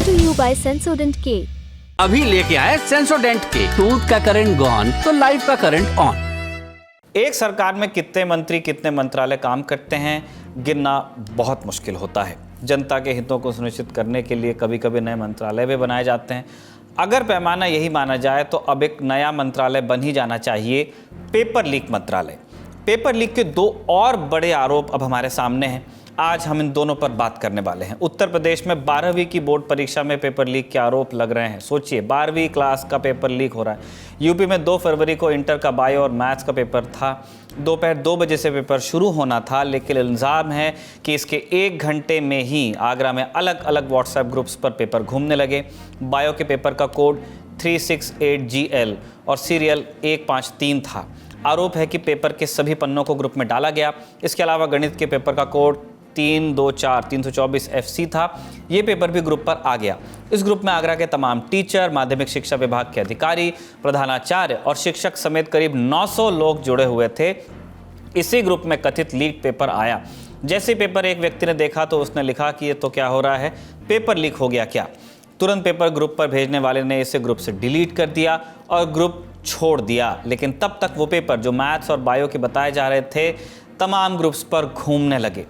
to you by Sensodent K। अभी लेके आए सेंसोडेंट के। टूथ का करंट गॉन तो लाइफ का करंट ऑन। एक सरकार में कितने मंत्री कितने मंत्रालय काम करते हैं गिनना बहुत मुश्किल होता है। जनता के हितों को सुनिश्चित करने के लिए कभी कभी नए मंत्रालय भी बनाए जाते हैं। अगर पैमाना यही माना जाए तो अब एक नया मंत्रालय बन ही जाना चाहिए, पेपर लीक मंत्रालय। पेपर लीक के दो और बड़े आरोप अब हमारे सामने हैं। आज हम इन दोनों पर बात करने वाले हैं। उत्तर प्रदेश में 12वीं की बोर्ड परीक्षा में पेपर लीक के आरोप लग रहे हैं। सोचिए, 12वीं क्लास का पेपर लीक हो रहा है। यूपी में 2 फरवरी को इंटर का बायो और मैथ्स का पेपर था। दोपहर 2 बजे से पेपर शुरू होना था, लेकिन इल्ज़ाम है कि इसके 1 घंटे में ही आगरा में अलग अलग व्हाट्सएप ग्रुप्स पर पेपर घूमने लगे। बायो के पेपर का कोड 368GL और सीरियल 153 था। आरोप है कि पेपर के सभी पन्नों को ग्रुप में डाला गया। इसके अलावा गणित के पेपर का कोड 324 था। ये पेपर भी ग्रुप पर आ गया। इस ग्रुप में आगरा के तमाम टीचर, माध्यमिक शिक्षा विभाग के अधिकारी, प्रधानाचार्य और शिक्षक समेत करीब 900 लोग जुड़े हुए थे। इसी ग्रुप में कथित लीक पेपर आया। जैसे पेपर एक व्यक्ति ने देखा तो उसने लिखा कि ये तो क्या हो रहा है, पेपर लीक हो गया क्या। तुरंत पेपर ग्रुप पर भेजने वाले ने इसे ग्रुप से डिलीट कर दिया और ग्रुप छोड़ दिया। लेकिन तब तक वो पेपर जो मैथ्स और बायो के बताए जा रहे थे तमाम ग्रुप्स पर घूमने लगे।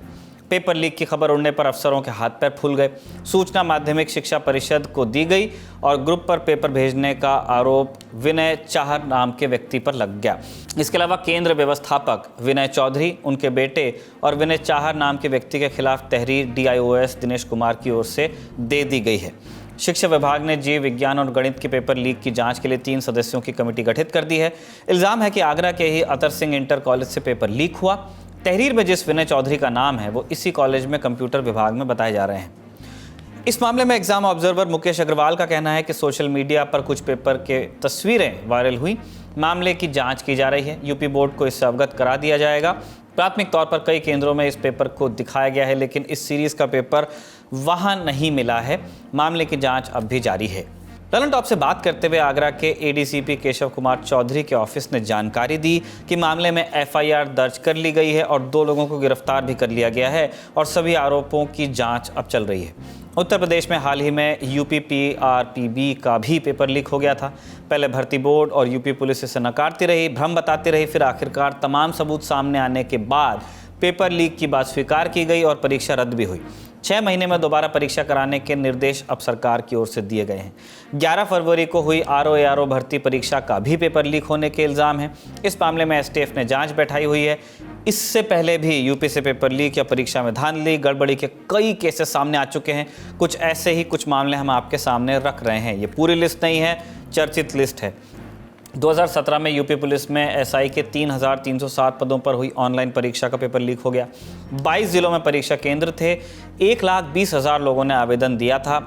पेपर लीक की खबर उड़ने पर अफसरों के हाथ पैर फूल गए। सूचना माध्यमिक शिक्षा परिषद को दी गई और ग्रुप पर पेपर भेजने का आरोप विनय चाहर नाम के व्यक्ति पर लग गया। इसके अलावा केंद्र व्यवस्थापक विनय चौधरी, उनके बेटे और विनय चाहर नाम के व्यक्ति के खिलाफ तहरीर DIOS दिनेश कुमार की ओर से दे दी गई है। शिक्षा विभाग ने जीव विज्ञान और गणित के पेपर लीक की जांच के लिए 3 सदस्यों की कमेटी गठित कर दी है। इल्ज़ाम है कि आगरा के ही अतर सिंह इंटर कॉलेज से पेपर लीक हुआ। तहरीर में जिस विनय चौधरी का नाम है वो इसी कॉलेज में कंप्यूटर विभाग में बताए जा रहे हैं। इस मामले में एग्जाम ऑब्जर्वर मुकेश अग्रवाल का कहना है कि सोशल मीडिया पर कुछ पेपर के तस्वीरें वायरल हुई। मामले की जांच की जा रही है। यूपी बोर्ड को इससे अवगत करा दिया जाएगा। प्राथमिक तौर पर कई केंद्रों में इस पेपर को दिखाया गया है, लेकिन इस सीरीज का पेपर वहां नहीं मिला है। मामले की जांच अब भी जारी है। ललन टॉप से बात करते हुए आगरा के ADCP केशव कुमार चौधरी के ऑफिस ने जानकारी दी कि मामले में FIR दर्ज कर ली गई है और 2 लोगों को गिरफ्तार भी कर लिया गया है और सभी आरोपों की जांच अब चल रही है। उत्तर प्रदेश में हाल ही में UPPRPB का भी पेपर लीक हो गया था। पहले भर्ती बोर्ड और यूपी पुलिस इसे नकारती रही, भ्रम बताती रही, फिर आखिरकार तमाम सबूत सामने आने के बाद पेपर लीक की बात स्वीकार की गई और परीक्षा रद्द भी हुई। 6 महीने में दोबारा परीक्षा कराने के निर्देश अब सरकार की ओर से दिए गए हैं। 11 फरवरी को हुई RO-ARO भर्ती परीक्षा का भी पेपर लीक होने के इल्ज़ाम हैं। इस मामले में STF ने जांच बैठाई हुई है। इससे पहले भी यूपी से पेपर लीक या परीक्षा में धांधली गड़बड़ी के कई केसेस सामने आ चुके हैं। कुछ ऐसे ही कुछ मामले हम आपके सामने रख रहे हैं। ये पूरी लिस्ट नहीं है, चर्चित लिस्ट है। 2017 में यूपी पुलिस में SI के 3,307 पदों पर हुई ऑनलाइन परीक्षा का पेपर लीक हो गया। 22 जिलों में परीक्षा केंद्र थे। 1,20,000 लोगों ने आवेदन दिया था।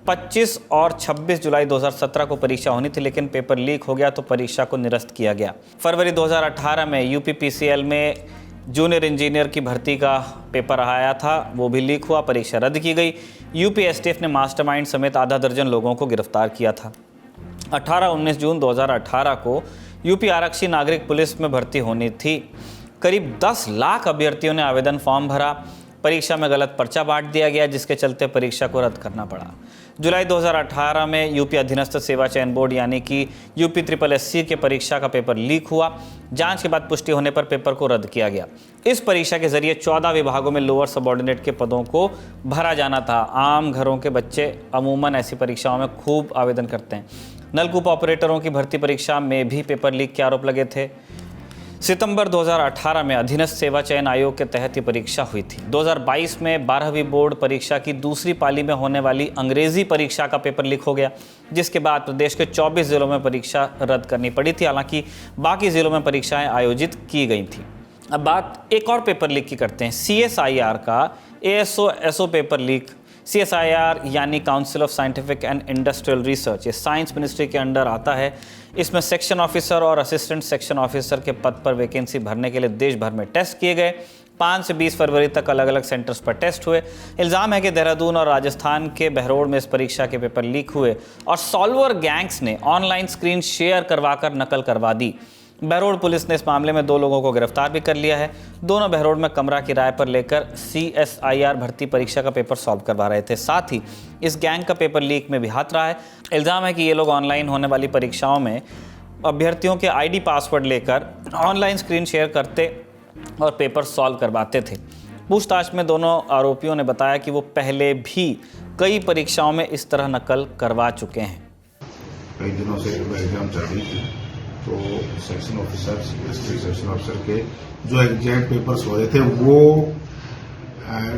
25 और 26 जुलाई 2017 को परीक्षा होनी थी, लेकिन पेपर लीक हो गया तो परीक्षा को निरस्त किया गया। फरवरी 2018 में UPPCL में जूनियर इंजीनियर की भर्ती का पेपर आया था, वो भी लीक हुआ, परीक्षा रद्द की गई। यूपी STF ने मास्टरमाइंड समेत आधा दर्जन लोगों को गिरफ्तार किया था। 18-19 जून 2018 को यूपी आरक्षी नागरिक पुलिस में भर्ती होनी थी। करीब 10 लाख अभ्यर्थियों ने आवेदन फॉर्म भरा। परीक्षा में गलत पर्चा बांट दिया गया, जिसके चलते परीक्षा को रद्द करना पड़ा। जुलाई 2018 में यूपी अधीनस्थ सेवा चयन बोर्ड यानी कि UPSSC के परीक्षा का पेपर लीक हुआ। जांच के बाद पुष्टि होने पर पेपर को रद्द किया गया। इस परीक्षा के जरिए 14 विभागों में लोअर सबऑर्डिनेट के पदों को भरा जाना था। आम घरों के बच्चे अमूमन ऐसी परीक्षाओं में खूब आवेदन करते हैं। नलकूप ऑपरेटरों की भर्ती परीक्षा में भी पेपर लीक के आरोप लगे थे। सितंबर 2018 में अधीनस्थ सेवा चयन आयोग के तहत ये परीक्षा हुई थी। 2022 में 12वीं बोर्ड परीक्षा की दूसरी पाली में होने वाली अंग्रेजी परीक्षा का पेपर लीक हो गया, जिसके बाद प्रदेश के 24 जिलों में परीक्षा रद्द करनी पड़ी थी। हालांकि बाकी जिलों में परीक्षाएं आयोजित की गई थी। अब बात एक और पेपर लीक की करते हैं। CSIR का ASO पेपर लीक। CSIR यानी council of scientific and industrial research, ये साइंस मिनिस्ट्री के अंडर आता है। इसमें सेक्शन ऑफिसर और असिस्टेंट सेक्शन ऑफिसर के पद पर वैकेंसी भरने के लिए देश भर में टेस्ट किए गए। 5 से 20 फरवरी तक अलग अलग सेंटर्स पर टेस्ट हुए। इल्ज़ाम है कि देहरादून और राजस्थान के बहरोड़ में इस परीक्षा के पेपर लीक हुए और सॉल्वर गैंग्स ने ऑनलाइन स्क्रीन शेयर करवाकर नकल करवा दी। बहरोड पुलिस ने इस मामले में 2 लोगों को गिरफ्तार भी कर लिया है। दोनों बहरोड में कमरा किराए पर लेकर CSIR भर्ती परीक्षा का पेपर सॉल्व करवा रहे थे। साथ ही इस गैंग का पेपर लीक में भी हाथ रहा है। इल्ज़ाम है कि ये लोग ऑनलाइन होने वाली परीक्षाओं में अभ्यर्थियों के ID पासवर्ड लेकर ऑनलाइन स्क्रीन शेयर करते और पेपर सॉल्व करवाते थे। पूछताछ में दोनों आरोपियों ने बताया कि वो पहले भी कई परीक्षाओं में इस तरह नकल करवा चुके हैं। कई दिनों से एग्जाम चल रही थी, तो सेक्शन ऑफिसर सेक्शन ऑफिसर के जो एग्जाम पेपर्स हो रहे थे वो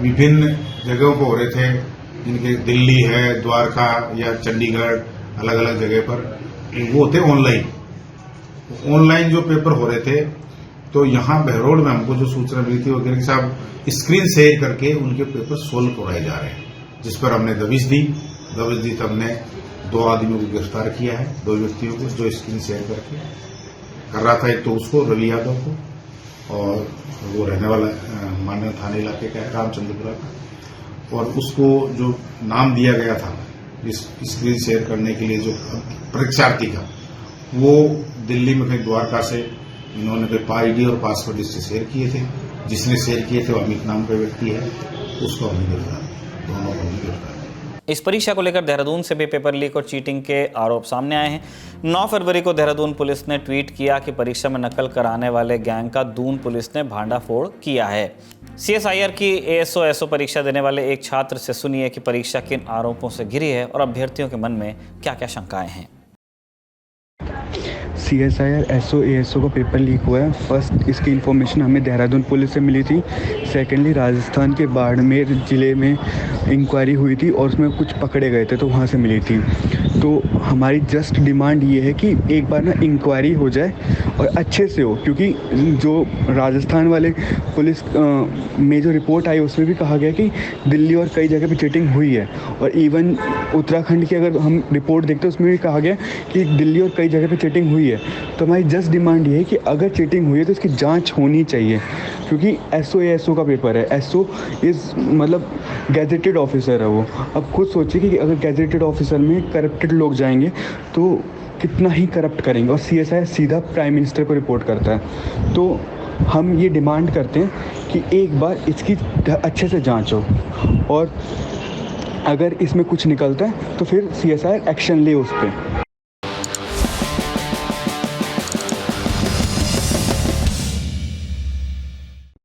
विभिन्न जगहों पर हो रहे थे, जिनके दिल्ली है, द्वारका या चंडीगढ़, अलग अलग जगह पर वो होते ऑनलाइन जो पेपर हो रहे थे। तो यहाँ बहरोड में हमको जो सूचना मिली थी वगैरह कि साहब स्क्रीन शेयर करके उनके पेपर सोल्व करवाए जा रहे हैं, जिस पर हमने दबिश दी तो हमने 2 आदमियों को गिरफ्तार किया है, 2 व्यक्तियों को जो स्क्रीन शेयर करके कर रहा था। एक तो उसको रवि यादव को, और वो रहने वाला मानव थाने इलाके का है, रामचंद्रपुरा का, और उसको जो नाम दिया गया था इस स्क्रीन शेयर करने के लिए जो परीक्षार्थी का, वो दिल्ली में कहीं द्वारका से इन्होंने कोई ID और पासवर्ड इससे शेयर किए थे। जिसने शेयर किए थे वो अमित नाम का व्यक्ति है, उसको हमने गिरफ्तार, दोनों को हमने गिरफ्तार। इस परीक्षा को लेकर देहरादून से भी पेपर लीक और चीटिंग के आरोप सामने आए हैं। 9 फरवरी को देहरादून पुलिस ने ट्वीट किया कि परीक्षा में नकल कराने वाले गैंग का दून पुलिस ने भांडाफोड़ किया है। CSIR की ASO परीक्षा देने वाले एक छात्र से सुनिए कि परीक्षा किन आरोपों से घिरी है और अभ्यर्थियों के मन में क्या क्या शंकाएं हैं। CSIR ASO का पेपर लीक हुआ है। फर्स्ट इसकी इन्फॉर्मेशन हमें देहरादून पुलिस से मिली थी। सेकेंडली राजस्थान के बाड़मेर ज़िले में इंक्वायरी हुई थी और उसमें कुछ पकड़े गए थे, तो वहाँ से मिली थी। तो हमारी जस्ट डिमांड ये है कि एक बार ना इंक्वायरी हो जाए और अच्छे से हो, क्योंकि जो राजस्थान वाले पुलिस में जो रिपोर्ट आई उसमें भी कहा गया कि दिल्ली और कई जगह पे चीटिंग हुई है, और इवन उत्तराखंड की अगर हम रिपोर्ट देखते हैं उसमें भी कहा गया कि दिल्ली और कई जगह पे चीटिंग हुई है। तो हमारी जस्ट डिमांड ये है कि अगर चीटिंग हुई है तो इसकी जांच होनी चाहिए, क्योंकि ASO का पेपर है। ASO मतलब गैजेटेड ऑफिसर है वो। अब खुद सोचिए कि अगर गैजेटेड ऑफिसर में करप्टेड लोग जाएंगे तो कितना ही करप्ट करेंगे, और CSIR सीधा प्राइम मिनिस्टर को रिपोर्ट करता है। तो हम ये डिमांड करते हैं कि एक बार इसकी अच्छे से जांच हो, और अगर इसमें कुछ निकलता है तो फिर CSIR एक्शन ले उस पर।